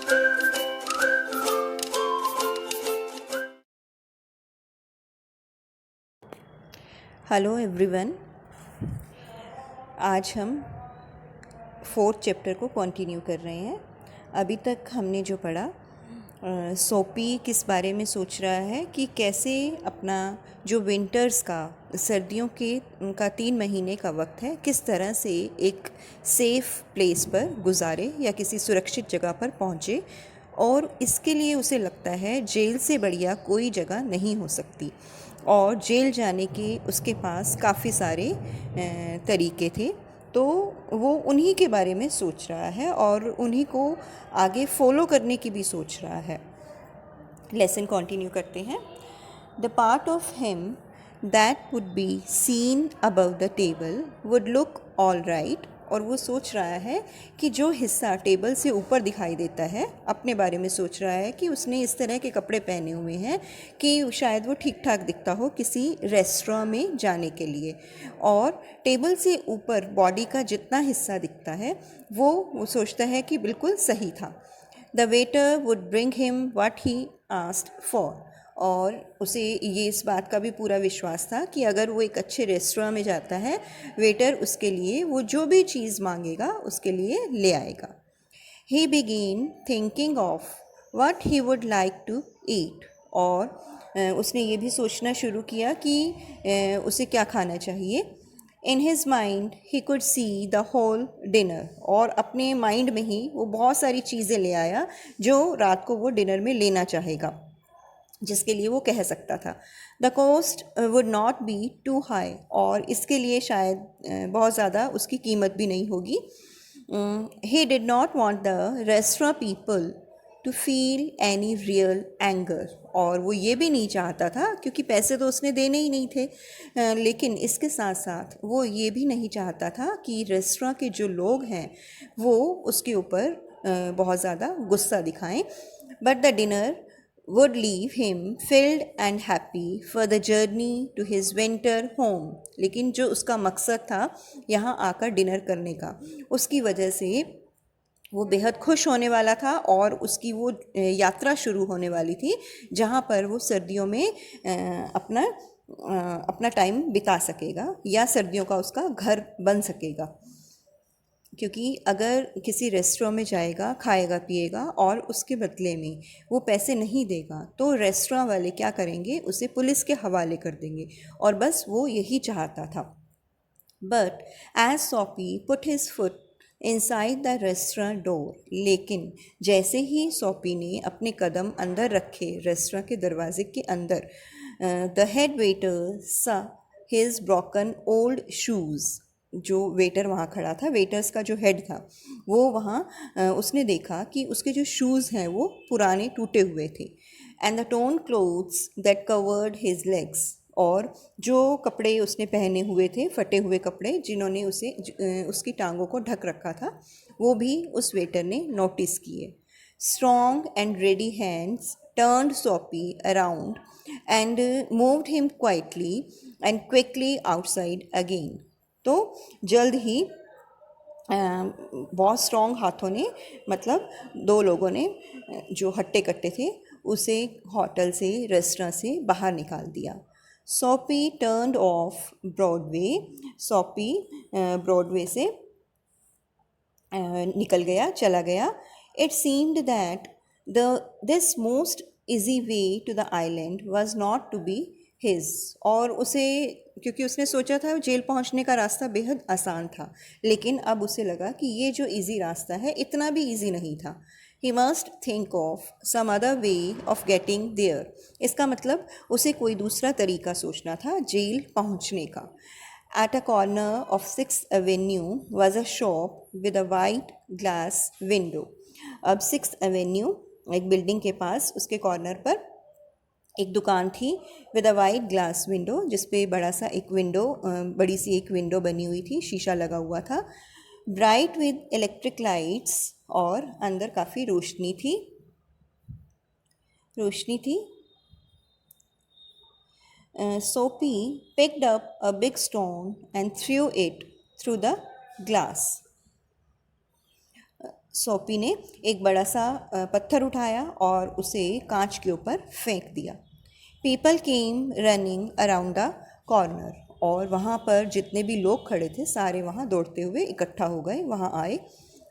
Hello everyone, आज हम fourth chapter को कंटिन्यू कर रहे हैं। अभी तक हमने जो पढ़ा, सोपी किस बारे में सोच रहा है कि कैसे अपना जो विंटर्स का, सर्दियों के का 3 महीने का वक्त है, किस तरह से एक सेफ़ प्लेस पर गुजारे या किसी सुरक्षित जगह पर पहुँचे। और इसके लिए उसे लगता है जेल से बढ़िया कोई जगह नहीं हो सकती, और जेल जाने के उसके पास काफ़ी सारे तरीके थे। तो वो उन्हीं के बारे में सोच रहा है और उन्हीं को आगे फॉलो करने की भी सोच रहा है। लेसन कंटिन्यू करते हैं। The part of him that would be seen above the table would look all right. और वो सोच रहा है कि जो हिस्सा टेबल से ऊपर दिखाई देता है, अपने बारे में सोच रहा है कि उसने इस तरह के कपड़े पहने हुए हैं कि शायद वो ठीक ठाक दिखता हो किसी रेस्टोरेंट में जाने के लिए। और टेबल से ऊपर बॉडी का जितना हिस्सा दिखता है वो सोचता है कि बिल्कुल सही था। The waiter would bring him what he asked for. और उसे ये इस बात का भी पूरा विश्वास था कि अगर वो एक अच्छे रेस्टोरेंट में जाता है, वेटर उसके लिए वो जो भी चीज़ मांगेगा उसके लिए ले आएगा। He began thinking of what he would like to eat. और उसने ये भी सोचना शुरू किया कि उसे क्या खाना चाहिए। In his mind he could see the whole dinner. और अपने माइंड में ही वो बहुत सारी चीज़ें ले आया जो रात को वो डिनर में लेना चाहेगा, जिसके लिए वो कह सकता था। The cost would not be too high. और इसके लिए शायद बहुत ज़्यादा उसकी कीमत भी नहीं होगी। He did not want the restaurant people to feel any real anger. और वो ये भी नहीं चाहता था, क्योंकि पैसे तो उसने देने ही नहीं थे, लेकिन इसके साथ साथ वो ये भी नहीं चाहता था कि रेस्टोरेंट के जो लोग हैं वो उसके ऊपर बहुत ज़्यादा गुस्सा दिखाएं। But the dinner would leave him filled and happy for the journey to his winter home। लेकिन जो उसका मकसद था यहाँ आकर डिनर करने का, उसकी वजह से वो बेहद खुश होने वाला था और उसकी वो यात्रा शुरू होने वाली थी जहाँ पर वो सर्दियों में अपना टाइम बिता सकेगा या सर्दियों का उसका घर बन सकेगा। क्योंकि अगर किसी रेस्टोरेंट में जाएगा, खाएगा पिएगा और उसके बदले में वो पैसे नहीं देगा, तो रेस्टोरेंट वाले क्या करेंगे, उसे पुलिस के हवाले कर देंगे। और बस वो यही चाहता था। बट एज सोपी put his foot inside the restaurant door. लेकिन जैसे ही सोपी ने अपने कदम अंदर रखे रेस्टोरेंट के दरवाजे के अंदर, द हेड वेटर सा हिज ब्रोकन ओल्ड शूज़। जो वेटर वहाँ खड़ा था, वेटर्स का जो हेड था, वो वहाँ उसने देखा कि उसके जो शूज़ हैं वो पुराने टूटे हुए थे। And the tone clothes that covered his legs. और जो कपड़े उसने पहने हुए थे, फटे हुए कपड़े जिन्होंने उसकी टांगों को ढक रखा था, वो भी उस वेटर ने नोटिस किए। Strong and ready hands turned Soapy around and moved him quietly and quickly outside again। तो जल्द ही बहुत स्ट्रॉन्ग हाथों ने, मतलब 2 लोगों ने जो हट्टे कट्टे थे उसे होटल से, रेस्टोरेंट से बाहर निकाल दिया। Soapy turned off Broadway. Soapy Broadway से निकल गया, चला गया। It seemed that this most easy way to the island was not to be his. और उसे, क्योंकि उसने सोचा था जेल पहुंचने का रास्ता बेहद आसान था, लेकिन अब उसे लगा कि ये जो इजी रास्ता है इतना भी इजी नहीं था। He must think of some other way of getting there. इसका मतलब उसे कोई दूसरा तरीका सोचना था जेल पहुंचने का। At a corner of 6th Avenue was a shop with a white glass window। अब 6th Avenue एक बिल्डिंग के पास, उसके कॉर्नर पर एक दुकान थी with a white glass window, जिसपे बड़ी सी एक विंडो बनी हुई थी, शीशा लगा हुआ था। Bright with electric lights. और अंदर काफ़ी रोशनी थी। Soapy picked up a big stone and threw it through the glass। सोपी ने एक बड़ा सा पत्थर उठाया और उसे कांच के ऊपर फेंक दिया। People came running around the corner, और वहाँ पर जितने भी लोग खड़े थे सारे वहाँ दौड़ते हुए इकट्ठा हो गए, वहाँ आए।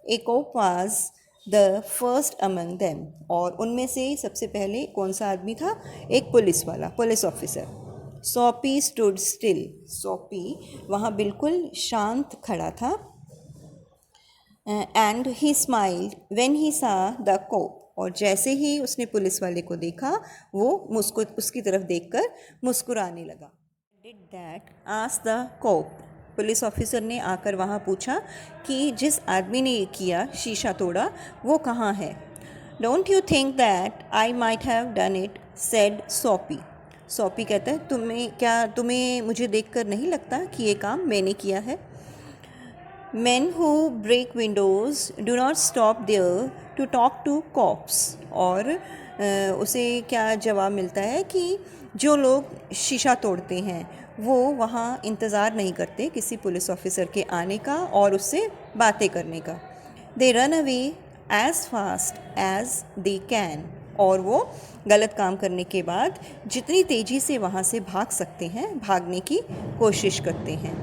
A cop was the first among them, और उनमें से सबसे पहले कौन सा आदमी था? एक पुलिस वाला, पुलिस ऑफिसर। सोपी स्टूड स्टिल, सोपी वहाँ बिल्कुल शांत खड़ा था। And he smiled when he सा द कोप, और जैसे ही उसने पुलिस वाले को देखा वो उसकी तरफ देखकर मुस्कुराने लगा। Did that asked the cop, police officer ने आकर वहाँ पूछा कि जिस आदमी ने ये किया, शीशा तोड़ा, वो कहाँ है? Don't you think that I might have done it, said सोपी। सोपी कहता है, तुम्हें मुझे देखकर नहीं लगता कि ये काम मैंने किया है? Men who break windows do not stop there to talk to cops, और उसे क्या जवाब मिलता है कि जो लोग शीशा तोड़ते हैं वो वहाँ इंतज़ार नहीं करते किसी पुलिस ऑफिसर के आने का और उससे बातें करने का। They run away as fast as they can, और वो गलत काम करने के बाद जितनी तेज़ी से वहाँ से भाग सकते हैं भागने की कोशिश करते हैं।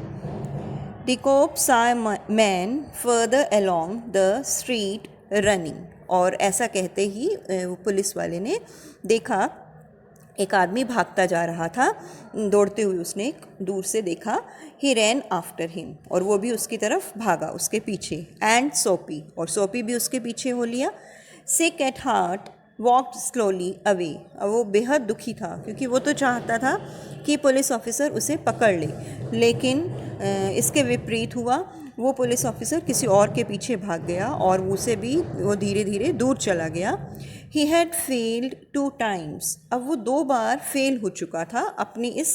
The cop saw a man further along the street running, और ऐसा कहते ही पुलिस वाले ने देखा एक आदमी भागता जा रहा था, दौड़ते हुए उसने दूर से देखा। He ran after him, और वो भी उसकी तरफ भागा, उसके पीछे। And सोपी, और सोपी भी उसके पीछे हो लिया। Sick at heart walked slowly away, और वो बेहद दुखी था क्योंकि वो तो चाहता था कि पुलिस ऑफिसर उसे पकड़ ले, लेकिन इसके विपरीत हुआ। वो पुलिस ऑफिसर किसी और के पीछे भाग गया और उसे भी वो धीरे धीरे दूर चला गया। ही हैड फेल्ड 2 times, अब वो 2 बार फेल हो चुका था अपनी इस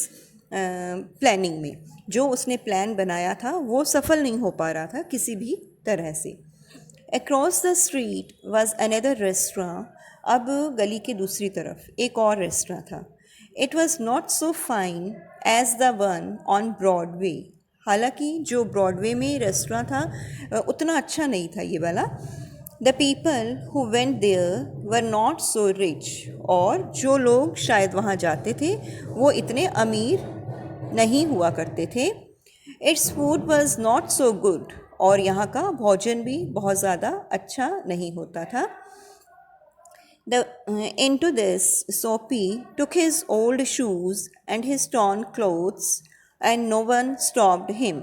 प्लानिंग में। जो उसने प्लान बनाया था वो सफल नहीं हो पा रहा था किसी भी तरह से। Across the street was another restaurant, अब गली के दूसरी तरफ एक और रेस्टोरेंट था। It was not so fine as the one on Broadway, हालांकि जो ब्रॉडवे में रेस्टोरेंट था उतना अच्छा नहीं था ये वाला। The people who went there were not so rich, और जो लोग शायद वहाँ जाते थे वो इतने अमीर नहीं हुआ करते थे। Its food was not so good, और यहाँ का भोजन भी बहुत ज़्यादा अच्छा नहीं होता था। Into this, Soapy took his old shoes and his torn clothes, and no one stopped him.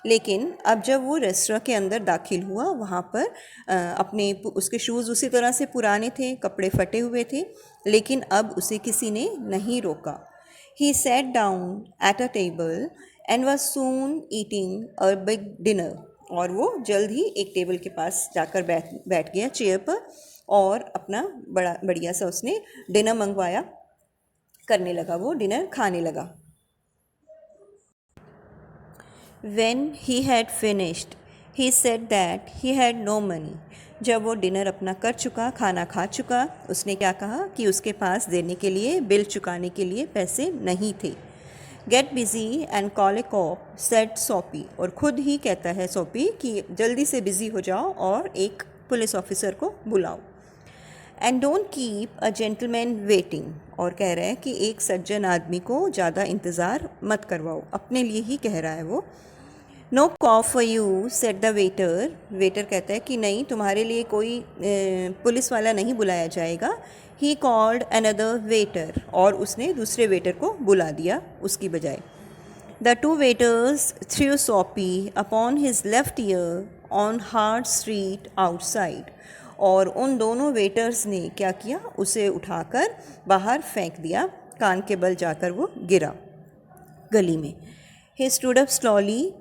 लेकिन अब जब वो रेस्टोरेंट के अंदर दाखिल हुआ, वहाँ पर उसके शूज़ उसी तरह से पुराने थे, कपड़े फटे हुए थे, लेकिन अब उसे किसी ने नहीं रोका। He sat down at a table and was soon eating a big dinner, और वो जल्द ही एक टेबल के पास जाकर बैठ गया चेयर पर, और अपना बढ़िया सा उसने डिनर मंगवाया, करने लगा, वो डिनर खाने लगा। When he had finished, he said that he had no money. जब वो डिनर अपना कर चुका, खाना खा चुका, उसने क्या कहा कि उसके पास देने के लिए, बिल चुकाने के लिए पैसे नहीं थे। Get busy and call a cop, said सोपी, और ख़ुद ही कहता है सोपी कि जल्दी से बिज़ी हो जाओ और एक पुलिस ऑफिसर को बुलाओ। And don't keep a gentleman waiting, और कह रहा है कि एक सज्जन आदमी को ज़्यादा इंतज़ार मत करवाओ, अपने लिए ही कह रहा है वो। No coffee for you, said the waiter, waiter कहता है कि नहीं, तुम्हारे लिए कोई पुलिस वाला नहीं बुलाया जाएगा। ही कॉल्ड अनदर वेटर, और उसने दूसरे वेटर को बुला दिया उसकी बजाय। द 2 वेटर्स थ्रू सोपी upon his left ear on hard street outside, और उन दोनों वेटर्स ने क्या किया, उसे उठाकर बाहर फेंक दिया, कान के बल जाकर वो गिरा गली में। He stood up slowly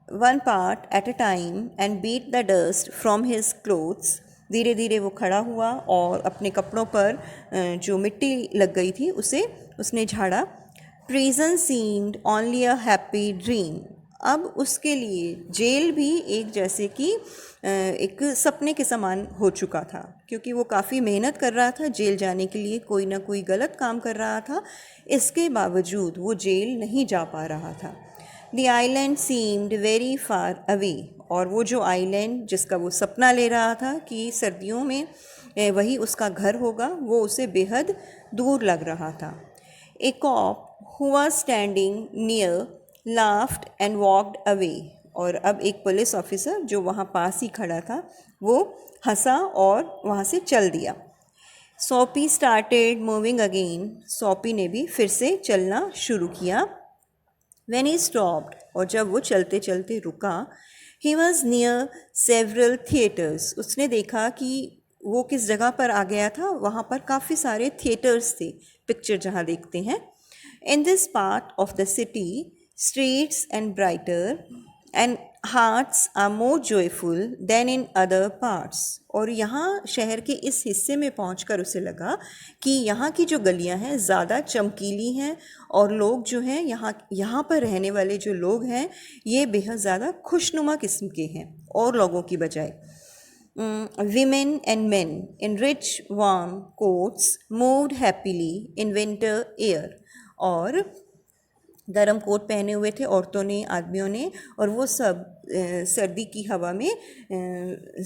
one part at a time and beat the dust from his clothes, धीरे धीरे वो खड़ा हुआ और अपने कपड़ों पर जो मिट्टी लग गई थी उसे उसने झाड़ा। Prison seemed only a happy dream, अब उसके लिए जेल भी एक जैसे कि एक सपने के समान हो चुका था, क्योंकि वो काफ़ी मेहनत कर रहा था जेल जाने के लिए, कोई ना कोई गलत काम कर रहा था, इसके बावजूद वो जेल नहीं जा पा रहा था। The island seemed very far away, और वो जो आइलैंड जिसका वो सपना ले रहा था कि सर्दियों में वही उसका घर होगा, वो उसे बेहद दूर लग रहा था। A cop who was standing near laughed and walked away, और अब एक पुलिस ऑफिसर जो वहाँ पास ही खड़ा था वो हंसा और वहाँ से चल दिया। सोपी स्टार्टेड मूविंग अगेन, सोपी ने भी फिर से चलना शुरू किया। When he stopped, और जब वो चलते चलते रुका, he was near several theatres, उसने देखा कि वो किस जगह पर आ गया था, वहाँ पर काफ़ी सारे थिएटर्स थे, पिक्चर जहाँ देखते हैं। In this part of the city, streets and brighter and hearts are more joyful than in other parts, और यहाँ शहर के इस हिस्से में पहुँचकर उसे लगा कि यहाँ की जो गलियाँ हैं ज़्यादा चमकीली हैं, और लोग जो हैं यहाँ पर रहने वाले जो लोग हैं ये बेहद ज़्यादा खुशनुमा किस्म के हैं और लोगों की बजाय। Women and men in rich warm coats moved happily in winter air, और गर्म कोट पहने हुए थे औरतों ने, आदमियों ने, और वो सब सर्दी की हवा में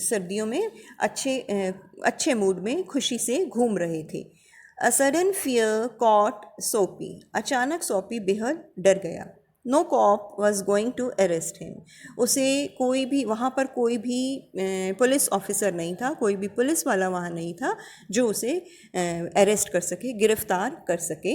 सर्दियों में अच्छे मूड में खुशी से घूम रहे थे। अ सडन फियर कॉट सोपी, अचानक सोपी बेहद डर गया। No cop was going to arrest him, उसे कोई भी वहाँ पर कोई भी पुलिस ऑफिसर नहीं था, कोई भी पुलिस वाला वहाँ नहीं था जो उसे अरेस्ट कर सके, गिरफ्तार कर सके।